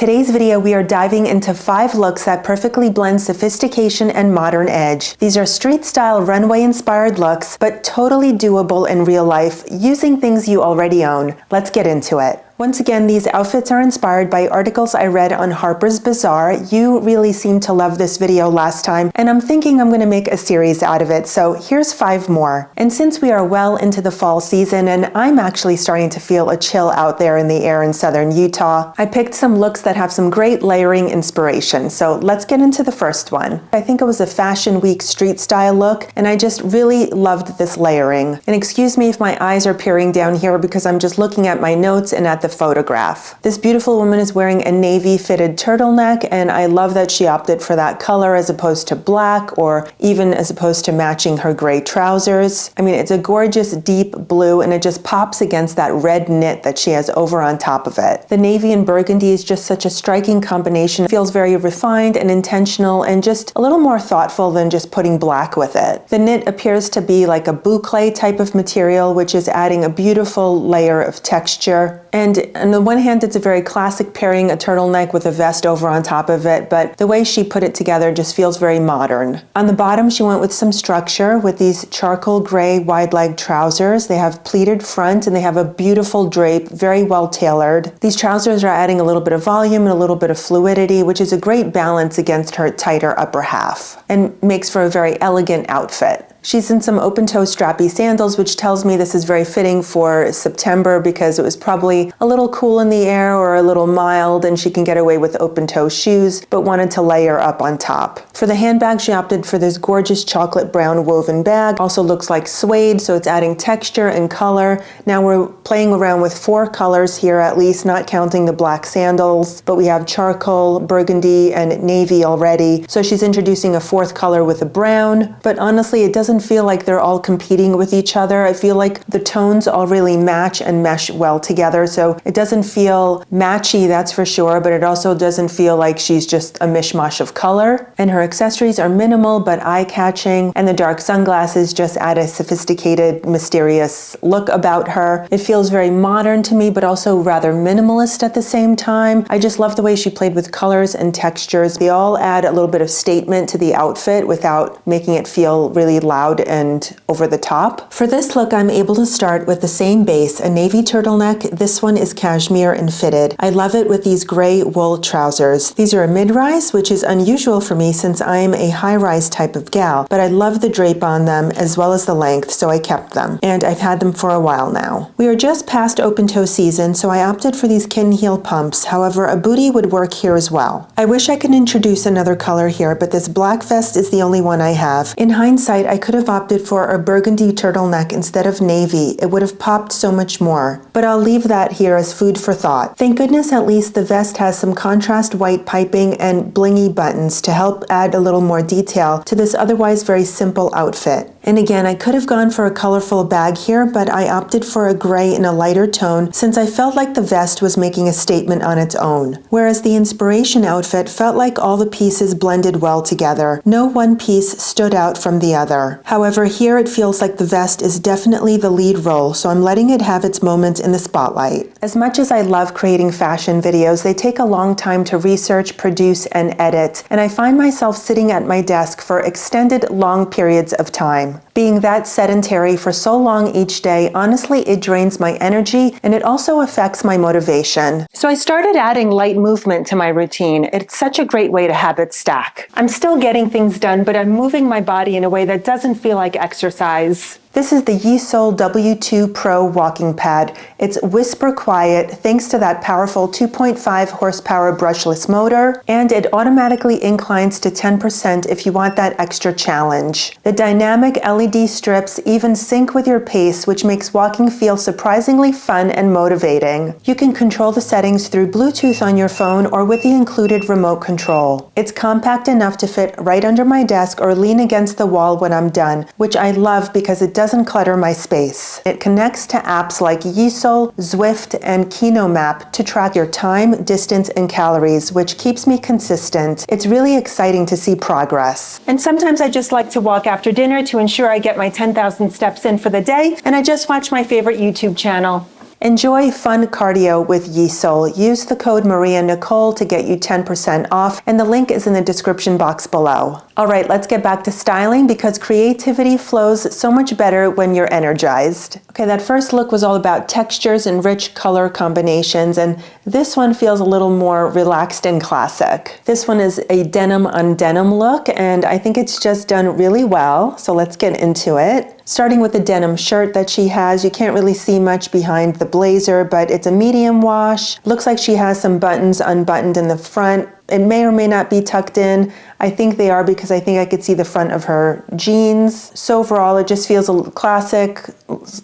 Today's video, we are diving into 5 looks that perfectly blend sophistication and modern edge. These are street-style, runway-inspired looks, but totally doable in real life using things you already own. Let's get into it. Once again, these outfits are inspired by articles I read on Harper's Bazaar. You really seemed to love this video last time, and I'm thinking I'm going to make a series out of it, so here's 5 more. And since we are well into the fall season, and I'm actually starting to feel a chill out there in the air in southern Utah, I picked some looks that have some great layering inspiration. So let's get into the first one. I think it was a Fashion Week street style look, and I just really loved this layering. And excuse me if my eyes are peering down here because I'm just looking at my notes and at the photograph. This beautiful woman is wearing a navy fitted turtleneck, and I love that she opted for that color as opposed to black, or even as opposed to matching her gray trousers. I mean, it's a gorgeous deep blue, and it just pops against that red knit that she has over on top of it. The navy and burgundy is just such a striking combination. It feels very refined and intentional and just a little more thoughtful than just putting black with it. The knit appears to be like a boucle type of material, which is adding a beautiful layer of texture. And on the one hand, it's a very classic pairing, a turtleneck with a vest over on top of it, but the way she put it together just feels very modern. On the bottom, she went with some structure with these charcoal gray wide leg trousers. They have pleated front and they have a beautiful drape, very well tailored. These trousers are adding a little bit of volume and a little bit of fluidity, which is a great balance against her tighter upper half and makes for a very elegant outfit. She's in some open-toe strappy sandals, which tells me this is very fitting for September because it was probably a little cool in the air or a little mild, and she can get away with open-toe shoes, but wanted to layer up on top. For the handbag, she opted for this gorgeous chocolate brown woven bag. Also looks like suede, so it's adding texture and color. Now we're playing around with 4 colors here at least, not counting the black sandals, but we have charcoal, burgundy, and navy already. So she's introducing a 4th color with a brown, but honestly, it doesn't feel like they're all competing with each other. I feel like the tones all really match and mesh well together, so it doesn't feel matchy, that's for sure, but it also doesn't feel like she's just a mishmash of color. And her accessories are minimal but eye-catching, and the dark sunglasses just add a sophisticated, mysterious look about her. It feels very modern to me, but also rather minimalist at the same time. I just love the way she played with colors and textures. They all add a little bit of statement to the outfit without making it feel really loud and over the top. For this look, I'm able to start with the same base, a navy turtleneck. This one is cashmere and fitted. I love it with these gray wool trousers. These are a mid-rise, which is unusual for me since I'm a high-rise type of gal, but I love the drape on them as well as the length, so I kept them, and I've had them for a while now. We are just past open-toe season, so I opted for these kitten heel pumps. However, a bootie would work here as well. I wish I could introduce another color here, but this black vest is the only one I have. In hindsight, I could have opted for a burgundy turtleneck instead of navy. It would have popped so much more. But I'll leave that here as food for thought. Thank goodness at least the vest has some contrast white piping and blingy buttons to help add a little more detail to this otherwise very simple outfit. And again, I could have gone for a colorful bag here, but I opted for a gray in a lighter tone since I felt like the vest was making a statement on its own. Whereas the inspiration outfit felt like all the pieces blended well together. No one piece stood out from the other. However, here it feels like the vest is definitely the lead role, so I'm letting it have its moments in the spotlight. As much as I love creating fashion videos, they take a long time to research, produce, and edit, and I find myself sitting at my desk for extended long periods of time. Being that sedentary for so long each day, honestly, it drains my energy and it also affects my motivation. So I started adding light movement to my routine. It's such a great way to habit stack. I'm still getting things done, but I'm moving my body in a way that doesn't feel like exercise. This is the Yeesole W2 Pro walking pad. It's whisper quiet thanks to that powerful 2.5 horsepower brushless motor, and it automatically inclines to 10% if you want that extra challenge. The dynamic LED strips even sync with your pace, which makes walking feel surprisingly fun and motivating. You can control the settings through Bluetooth on your phone or with the included remote control. It's compact enough to fit right under my desk or lean against the wall when I'm done, which I love because it doesn't clutter my space. It connects to apps like Yeesole, Zwift, and KinoMap to track your time, distance, and calories, which keeps me consistent. It's really exciting to see progress. And sometimes I just like to walk after dinner to ensure I get my 10,000 steps in for the day, and I just watch my favorite YouTube channel. Enjoy fun cardio with Yeasel. Use the code Maria Nicole to get you 10% off, and the link is in the description box below. All right, let's get back to styling because creativity flows so much better when you're energized. Okay, that first look was all about textures and rich color combinations, and this one feels a little more relaxed and classic. This one is a denim-on-denim look, and I think it's just done really well, so let's get into it. Starting with the denim shirt that she has, you can't really see much behind the blazer, but it's a medium wash. Looks like she has some buttons unbuttoned in the front. It may or may not be tucked in. I think they are because I think I could see the front of her jeans. So overall, it just feels a classic,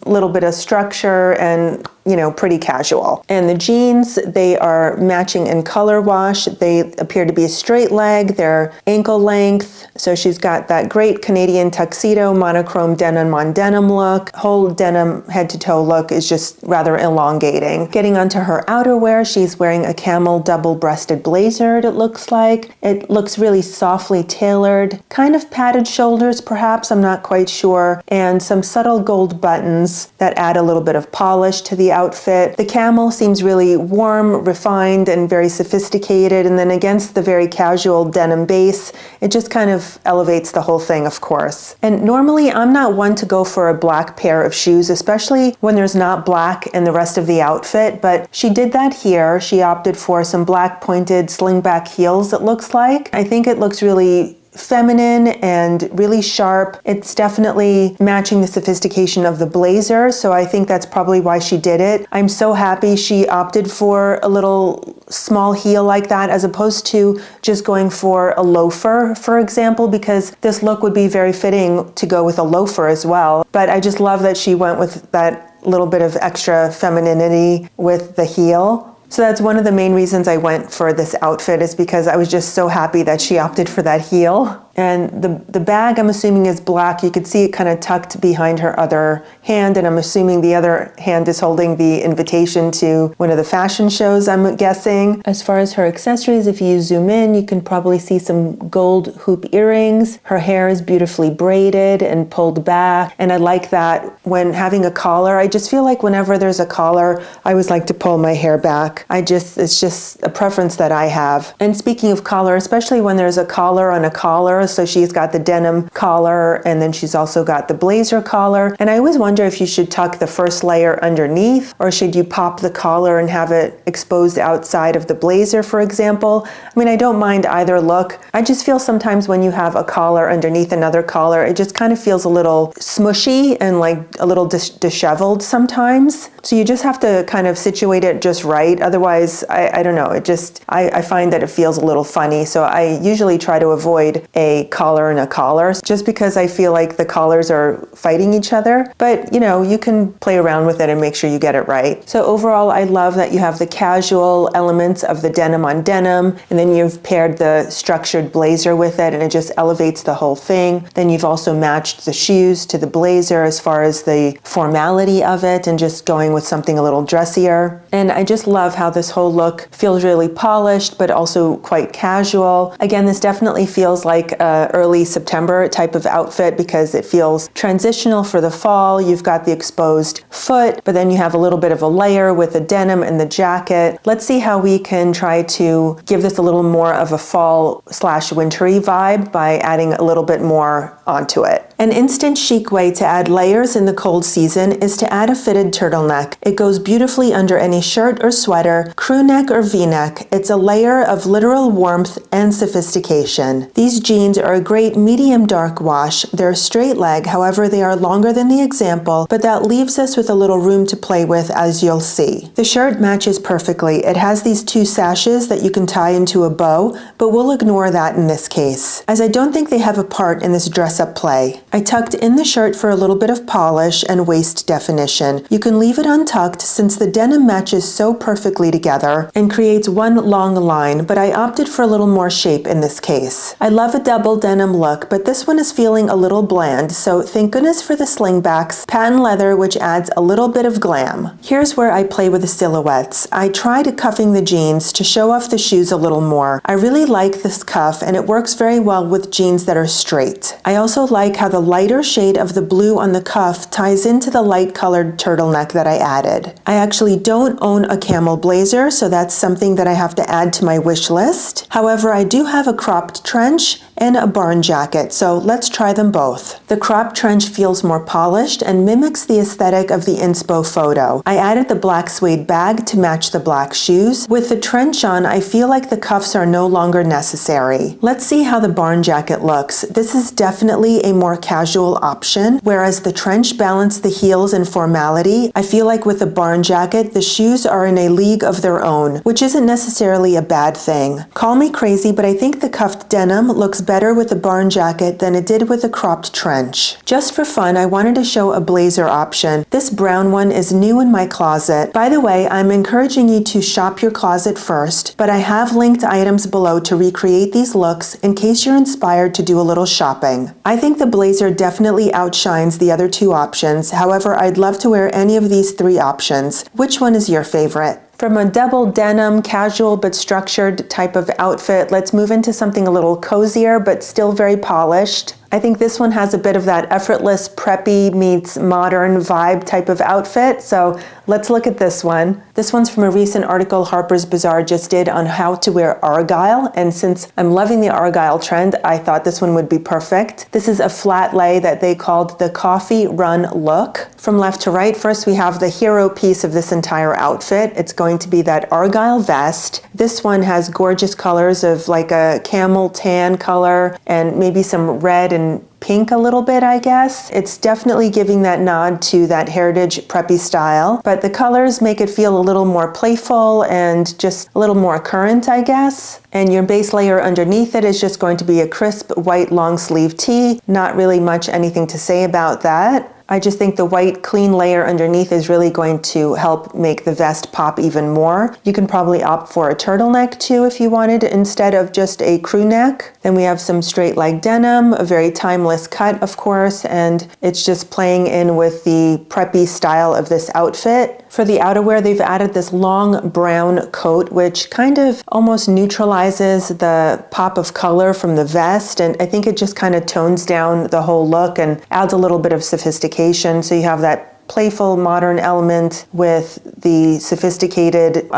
little bit of structure and, you know, pretty casual. And the jeans, they are matching in color wash. They appear to be a straight leg. They're ankle length. So she's got that great Canadian tuxedo, monochrome denim-on-denim look. Whole denim head to toe look is just rather elongating. Getting onto her outerwear, she's wearing a camel double-breasted blazer, it looks like. It looks really softly tailored, kind of padded shoulders perhaps, I'm not quite sure, and some subtle gold buttons that add a little bit of polish to the outfit. The camel seems really warm, refined, and very sophisticated, and then against the very casual denim base, it just kind of elevates the whole thing, of course. And normally I'm not one to go for a black pair of shoes, especially when there's not black in the rest of the outfit, but she did that here. She opted for some black pointed slingback heels, it looks like. I think it looks really feminine and really sharp. It's definitely matching the sophistication of the blazer, so I think that's probably why she did it. I'm so happy she opted for a little small heel like that as opposed to just going for a loafer, for example, because this look would be very fitting to go with a loafer as well. But I just love that she went with that little bit of extra femininity with the heel. So that's one of the main reasons I went for this outfit, is because I was just so happy that she opted for that heel. And the bag, I'm assuming, is black. You could see it kind of tucked behind her other hand, and I'm assuming the other hand is holding the invitation to one of the fashion shows, I'm guessing. As far as her accessories, if you zoom in, you can probably see some gold hoop earrings. Her hair is beautifully braided and pulled back, and I like that when having a collar. I just feel like whenever there's a collar, I always like to pull my hair back. It's just a preference that I have. And speaking of collar, especially when there's a collar on a collar, so she's got the denim collar, and then she's also got the blazer collar. And I always wonder if you should tuck the first layer underneath, or should you pop the collar and have it exposed outside of the blazer, for example. I mean, I don't mind either look. I just feel sometimes when you have a collar underneath another collar, it just kind of feels a little smushy and like a little disheveled sometimes. So you just have to kind of situate it just right. Otherwise, I don't know, I find that it feels a little funny. So I usually try to avoid a collar and a collar just because I feel like the collars are fighting each other. But you know, you can play around with it and make sure you get it right. So overall, I love that you have the casual elements of the denim on denim, and then you've paired the structured blazer with it, and it just elevates the whole thing. Then you've also matched the shoes to the blazer as far as the formality of it, and just going with something a little dressier. And I just love how this whole look feels really polished, but also quite casual. Again, this definitely feels like a early September type of outfit because it feels transitional for the fall. You've got the exposed foot, but then you have a little bit of a layer with the denim and the jacket. Let's see how we can try to give this a little more of a fall/wintry vibe by adding a little bit more onto it. An instant chic way to add layers in the cold season is to add a fitted turtleneck. It goes beautifully under any shirt or sweater, crew neck or v-neck. It's a layer of literal warmth and sophistication. These jeans are a great medium dark wash. They're a straight leg, however they are longer than the example, but that leaves us with a little room to play with, as you'll see. The shirt matches perfectly. It has these two sashes that you can tie into a bow, but we'll ignore that in this case, as I don't think they have a part in this dress-up play. I tucked in the shirt for a little bit of polish and waist definition. You can leave it untucked since the denim matches so perfectly together and creates one long line, but I opted for a little more shape in this case. I love a double denim look, but this one is feeling a little bland, so thank goodness for the slingbacks, patent leather, which adds a little bit of glam. Here's where I play with the silhouettes. I tried cuffing the jeans to show off the shoes a little more. I really like this cuff, and it works very well with jeans that are straight. I also like how the lighter shade of the blue on the cuff ties into the light colored turtleneck that I added. I actually don't own a camel blazer, so that's something that I have to add to my wish list. However, I do have a cropped trench and a barn jacket, so let's try them both. The cropped trench feels more polished and mimics the aesthetic of the inspo photo. I added the black suede bag to match the black shoes. With the trench on, I feel like the cuffs are no longer necessary. Let's see how the barn jacket looks. This is definitely a more casual option, whereas the trench balanced the heels and formality. I feel like with the barn jacket, the shoes are in a league of their own, which isn't necessarily a bad thing. Call me crazy, but I think the cuffed denim looks better with the barn jacket than it did with the cropped trench. Just for fun, I wanted to show a blazer option. This brown one is new in my closet. By the way, I'm encouraging you to shop your closet first, but I have linked items below to recreate these looks in case you're inspired to do a little shopping. I think the blazer definitely outshines the other two options. However, I'd love to wear any of these three options. Which one is your favorite? From a double denim, casual but structured type of outfit, let's move into something a little cozier but still very polished. I think this one has a bit of that effortless, preppy meets modern vibe type of outfit, so let's look at this one. This one's from a recent article Harper's Bazaar just did on how to wear argyle, and since I'm loving the argyle trend, I thought this one would be perfect. This is a flat lay that they called the coffee run look. From left to right, first we have the hero piece of this entire outfit. It's going to be that argyle vest. This one has gorgeous colors of like a camel tan color and maybe some red and pink a little bit, I guess. It's definitely giving that nod to that heritage preppy style, but the colors make it feel a little more playful and just a little more current, I guess. And your base layer underneath it is just going to be a crisp white long sleeve tee. Not really much anything to say about that. I just think the white clean layer underneath is really going to help make the vest pop even more. You can probably opt for a turtleneck too if you wanted instead of just a crew neck. Then we have some straight leg denim, a very timeless cut of course, and it's just playing in with the preppy style of this outfit. For the outerwear, they've added this long brown coat, which kind of almost neutralizes the pop of color from the vest, and I think it just kind of tones down the whole look and adds a little bit of sophistication. So you have that playful modern element with the sophisticated,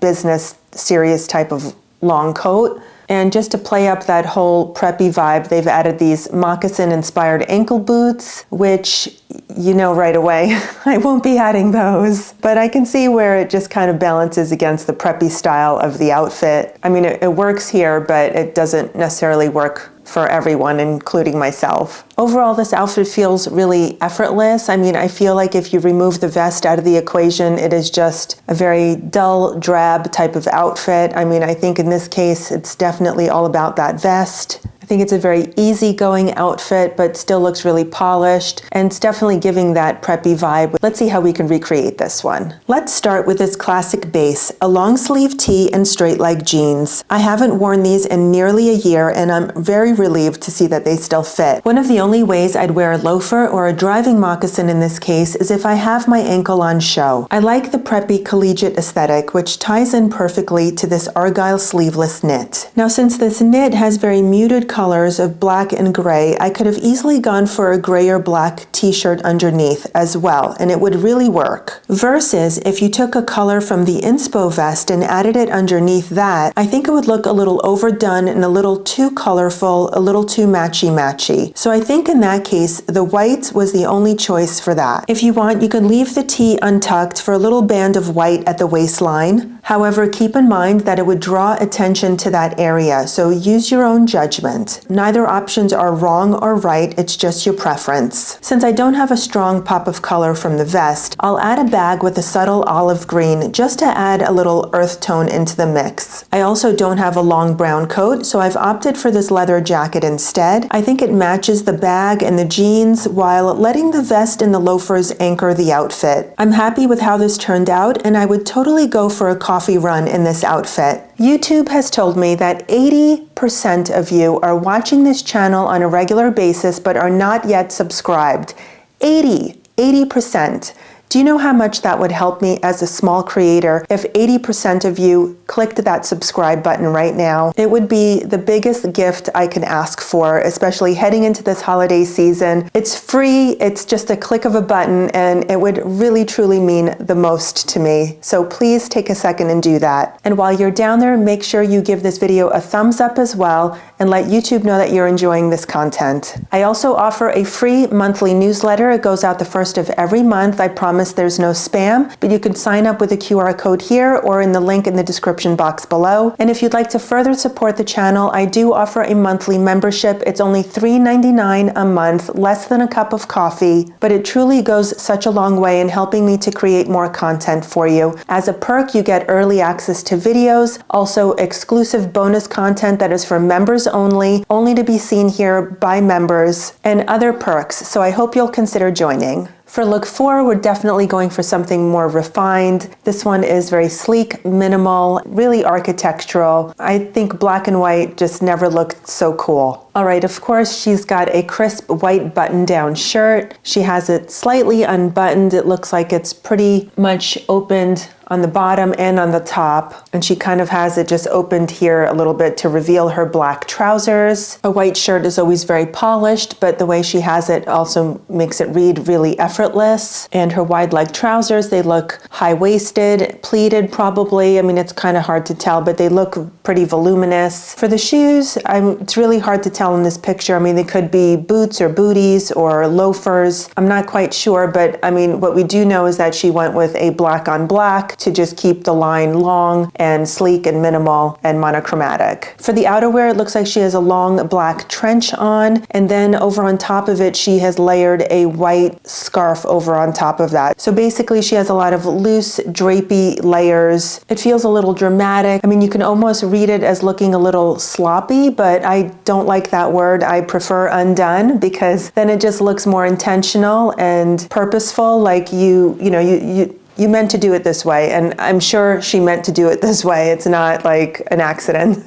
business serious type of long coat. And just to play up that whole preppy vibe, they've added these moccasin-inspired ankle boots, which you know right away, I won't be adding those. But I can see where it just kind of balances against the preppy style of the outfit. I mean, it works here, but it doesn't necessarily work for everyone, including myself. Overall, this outfit feels really effortless. I mean, I feel like if you remove the vest out of the equation, it is just a very dull, drab type of outfit. I mean, I think in this case, it's definitely all about that vest. I think it's a very easygoing outfit, but still looks really polished, and it's definitely giving that preppy vibe. Let's see how we can recreate this one. Let's start with this classic base, a long sleeve tee and straight leg jeans. I haven't worn these in nearly a year, and I'm very relieved to see that they still fit. One of the only ways I'd wear a loafer or a driving moccasin in this case is if I have my ankle on show. I like the preppy collegiate aesthetic, which ties in perfectly to this argyle sleeveless knit. Now, since this knit has very muted colors of black and gray, I could have easily gone for a gray or black t-shirt underneath as well, and it would really work. Versus if you took a color from the inspo vest and added it underneath that, I think it would look a little overdone and a little too colorful, a little too matchy-matchy. So I think in that case, the white was the only choice for that. If you want, you can leave the tee untucked for a little band of white at the waistline. However, keep in mind that it would draw attention to that area, so use your own judgment. Neither options are wrong or right, it's just your preference. Since I don't have a strong pop of color from the vest, I'll add a bag with a subtle olive green just to add a little earth tone into the mix. I also don't have a long brown coat, so I've opted for this leather jacket instead. I think it matches the bag and the jeans while letting the vest and the loafers anchor the outfit. I'm happy with how this turned out, and I would totally go for a coffee run in this outfit. YouTube has told me that 80% of you are watching this channel on a regular basis but are not yet subscribed. 80%. Do you know how much that would help me as a small creator if 80% of you clicked that subscribe button right now? It would be the biggest gift I can ask for, especially heading into this holiday season. It's free, it's just a click of a button, and it would really truly mean the most to me. So please take a second and do that. And while you're down there, make sure you give this video a thumbs up as well and let YouTube know that you're enjoying this content. I also offer a free monthly newsletter. It goes out the first of every month. I promise there's no spam, but you can sign up with a QR code here or in the link in the description box below. And if you'd like to further support the channel, I do offer a monthly membership. It's only $3.99 a month, less than a cup of coffee, but it truly goes such a long way in helping me to create more content for you. As a perk, you get early access to videos, also exclusive bonus content that is for members only to be seen here by members, and other perks. So I hope you'll consider joining. For look 4, we're definitely going for something more refined. This one is very sleek, minimal, really architectural. I think black and white just never looked so cool. All right, of course, she's got a crisp white button-down shirt. She has it slightly unbuttoned. It looks like it's pretty much opened on the bottom and on the top, and she kind of has it just opened here a little bit to reveal her black trousers. A white shirt is always very polished, but the way she has it also makes it read really effortless. And her wide leg trousers, they look high-waisted, pleated probably. I mean, it's kind of hard to tell, but they look pretty voluminous. For the shoes, it's really hard to tell in this picture. I mean, they could be boots or booties or loafers. I'm not quite sure, but I mean, what we do know is that she went with a black on black to just keep the line long and sleek and minimal and monochromatic. For the outerwear, it looks like she has a long black trench on, and then over on top of it, she has layered a white scarf over on top of that. So basically, she has a lot of loose, drapey layers. It feels a little dramatic. I mean, you can almost read it as looking a little sloppy, but I don't like that word. I prefer undone, because then it just looks more intentional and purposeful, like you meant to do it this way, and I'm sure she meant to do it this way. It's not like an accident.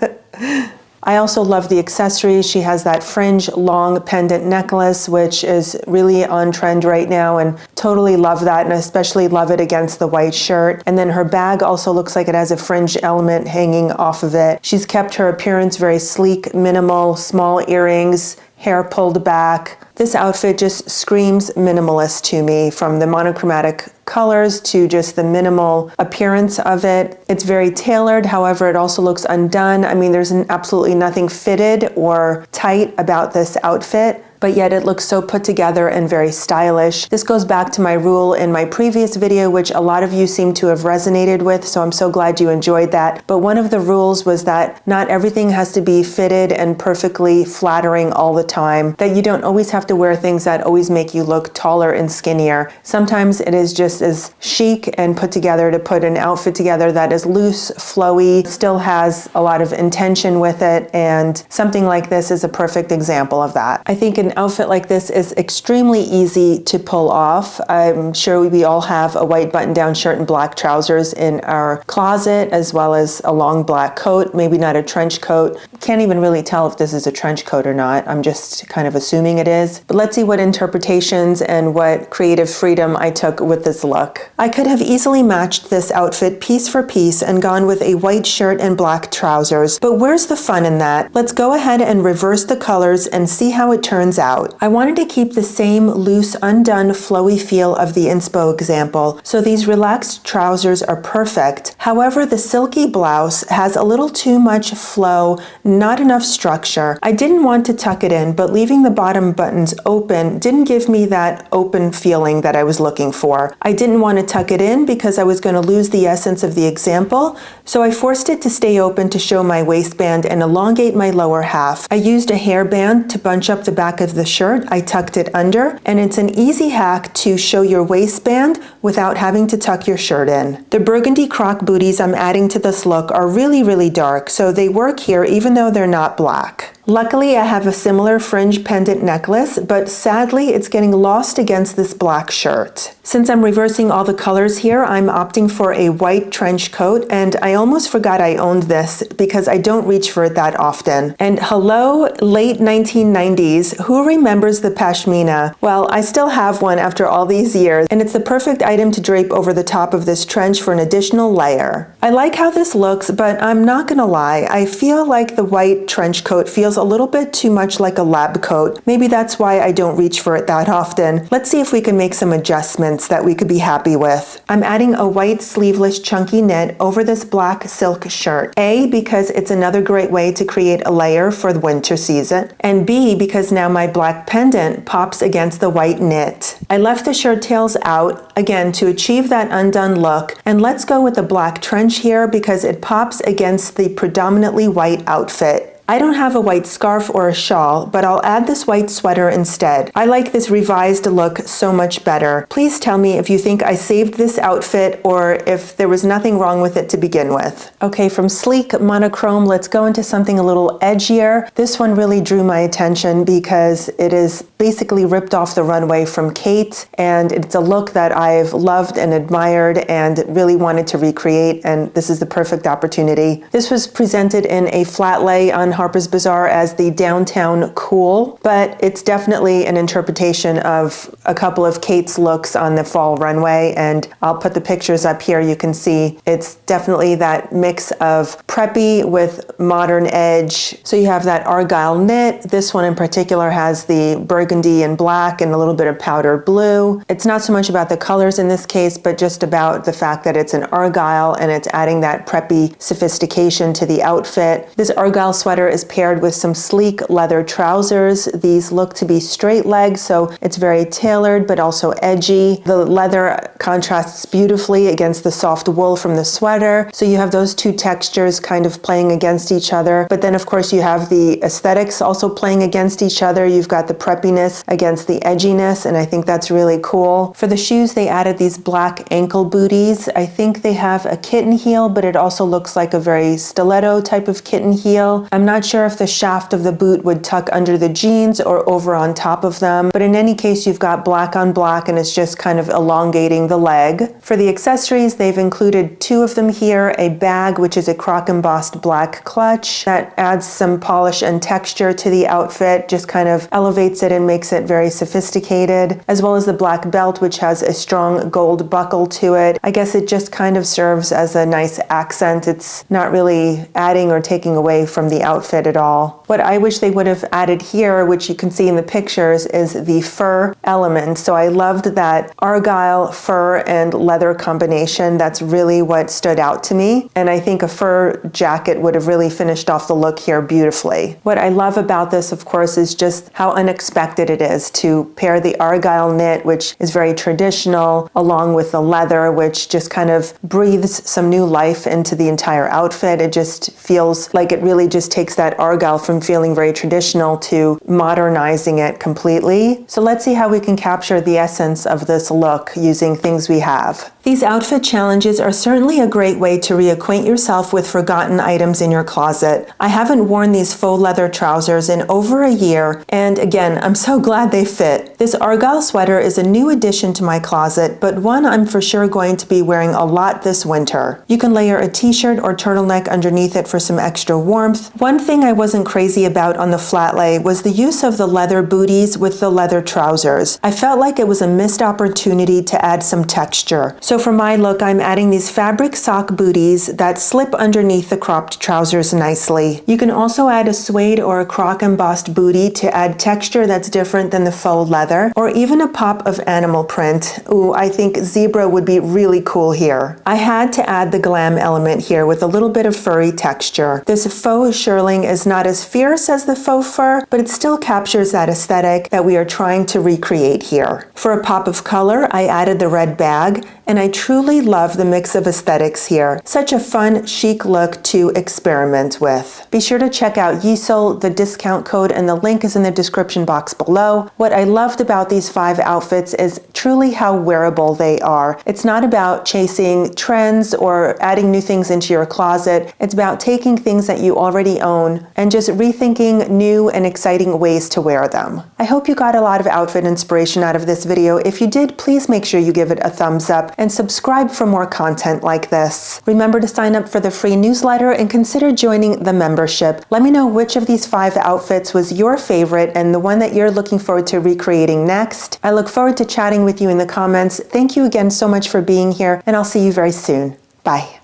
I also love the accessories. She has that fringe long pendant necklace, which is really on trend right now, and totally love that, and especially love it against the white shirt. And then her bag also looks like it has a fringe element hanging off of it. She's kept her appearance very sleek, minimal, small earrings, hair pulled back. This outfit just screams minimalist to me, from the monochromatic colors to just the minimal appearance of it. It's very tailored, however, it also looks undone. I mean, there's absolutely nothing fitted or tight about this outfit, but yet it looks so put together and very stylish. This goes back to my rule in my previous video, which a lot of you seem to have resonated with, so I'm so glad you enjoyed that. But one of the rules was that not everything has to be fitted and perfectly flattering all the time, that you don't always have to wear things that always make you look taller and skinnier. Sometimes it is just as chic and put together to put an outfit together that is loose, flowy, still has a lot of intention with it, and something like this is a perfect example of that. I think an outfit like this is extremely easy to pull off. I'm sure we all have a white button-down shirt and black trousers in our closet, as well as a long black coat, maybe not a trench coat. Can't even really tell if this is a trench coat or not. I'm just kind of assuming it is. But let's see what interpretations and what creative freedom I took with this look. I could have easily matched this outfit piece for piece and gone with a white shirt and black trousers, but where's the fun in that? Let's go ahead and reverse the colors and see how it turns out. I wanted to keep the same loose, undone, flowy feel of the inspo example, so these relaxed trousers are perfect. However, the silky blouse has a little too much flow, not enough structure. I didn't want to tuck it in, but leaving the bottom buttons open didn't give me that open feeling that I was looking for. I didn't want to tuck it in because I was going to lose the essence of the example, so I forced it to stay open to show my waistband and elongate my lower half. I used a hairband to bunch up the back of the shirt. I tucked it under, and it's an easy hack to show your waistband without having to tuck your shirt in. The burgundy croc booties I'm adding to this look are really, really dark, so they work here even though they're not black. Luckily, I have a similar fringe pendant necklace, but sadly, it's getting lost against this black shirt. Since I'm reversing all the colors here, I'm opting for a white trench coat, and I almost forgot I owned this because I don't reach for it that often. And hello, late 1990s, who remembers the pashmina? Well, I still have one after all these years, and it's the perfect item to drape over the top of this trench for an additional layer. I like how this looks, but I'm not gonna lie, I feel like the white trench coat feels a little bit too much like a lab coat. Maybe that's why I don't reach for it that often. Let's see if we can make some adjustments that we could be happy with. I'm adding a white sleeveless chunky knit over this black silk shirt. A, because it's another great way to create a layer for the winter season, and B, because now my black pendant pops against the white knit. I left the shirt tails out, again, to achieve that undone look, and let's go with the black trench here because it pops against the predominantly white outfit. I don't have a white scarf or a shawl, but I'll add this white sweater instead. I like this revised look so much better. Please tell me if you think I saved this outfit or if there was nothing wrong with it to begin with. Okay, from sleek monochrome, let's go into something a little edgier. This one really drew my attention because it is basically ripped off the runway from Kate, and it's a look that I've loved and admired and really wanted to recreate, and this is the perfect opportunity. This was presented in a flat lay on Harper's Bazaar as the downtown cool, but it's definitely an interpretation of a couple of Kate's looks on the fall runway, and I'll put the pictures up here. You can see it's definitely that mix of preppy with modern edge. So you have that argyle knit. This one in particular has the burgundy and black and a little bit of powder blue. It's not so much about the colors in this case, but just about the fact that it's an argyle and it's adding that preppy sophistication to the outfit. This argyle sweater is paired with some sleek leather trousers. These look to be straight legs, so it's very tailored but also edgy. The leather contrasts beautifully against the soft wool from the sweater, so you have those two textures kind of playing against each other. But then of course you have the aesthetics also playing against each other. You've got the preppiness against the edginess, and I think that's really cool. For the shoes, they added these black ankle booties. I think they have a kitten heel, but it also looks like a very stiletto type of kitten heel. I'm not sure if the shaft of the boot would tuck under the jeans or over on top of them, but in any case, you've got black on black and it's just kind of elongating the leg. For the accessories, they've included two of them here, a bag, which is a croc embossed black clutch that adds some polish and texture to the outfit, just kind of elevates it and makes it very sophisticated, as well as the black belt, which has a strong gold buckle to it. I guess it just kind of serves as a nice accent. It's not really adding or taking away from the outfit at all. What I wish they would have added here, which you can see in the pictures, is the fur element. So I loved that argyle, fur, and leather combination. That's really what stood out to me. And I think a fur jacket would have really finished off the look here beautifully. What I love about this, of course, is just how unexpected it is to pair the argyle knit, which is very traditional, along with the leather, which just kind of breathes some new life into the entire outfit. It just feels like it really just takes that argyle from feeling very traditional to modernizing it completely. So let's see how we can capture the essence of this look using things we have. These outfit challenges are certainly a great way to reacquaint yourself with forgotten items in your closet. I haven't worn these faux leather trousers in over a year, and again, I'm so glad they fit. This argyle sweater is a new addition to my closet, but one I'm for sure going to be wearing a lot this winter. You can layer a t-shirt or turtleneck underneath it for some extra warmth. One thing I wasn't crazy about on the flat lay was the use of the leather booties with the leather trousers. I felt like it was a missed opportunity to add some texture. So for my look, I'm adding these fabric sock booties that slip underneath the cropped trousers nicely. You can also add a suede or a croc embossed booty to add texture that's different than the faux leather, or even a pop of animal print. Ooh, I think zebra would be really cool here. I had to add the glam element here with a little bit of furry texture. This faux shearling is not as fierce as the faux fur, but it still captures that aesthetic that we are trying to recreate here. For a pop of color, I added the red bag, and I truly love the mix of aesthetics here. Such a fun, chic look to experiment with. Be sure to check out Yeasel, the discount code, and the link is in the description box below. What I loved about these 5 outfits is truly how wearable they are. It's not about chasing trends or adding new things into your closet. It's about taking things that you already own and just rethinking new and exciting ways to wear them. I hope you got a lot of outfit inspiration out of this video. If you did, please make sure you give it a thumbs up and subscribe for more content like this. Remember to sign up for the free newsletter and consider joining the membership. Let me know which of these 5 outfits was your favorite and the one that you're looking forward to recreating next. I look forward to chatting with you in the comments. Thank you again so much for being here, and I'll see you very soon. Bye.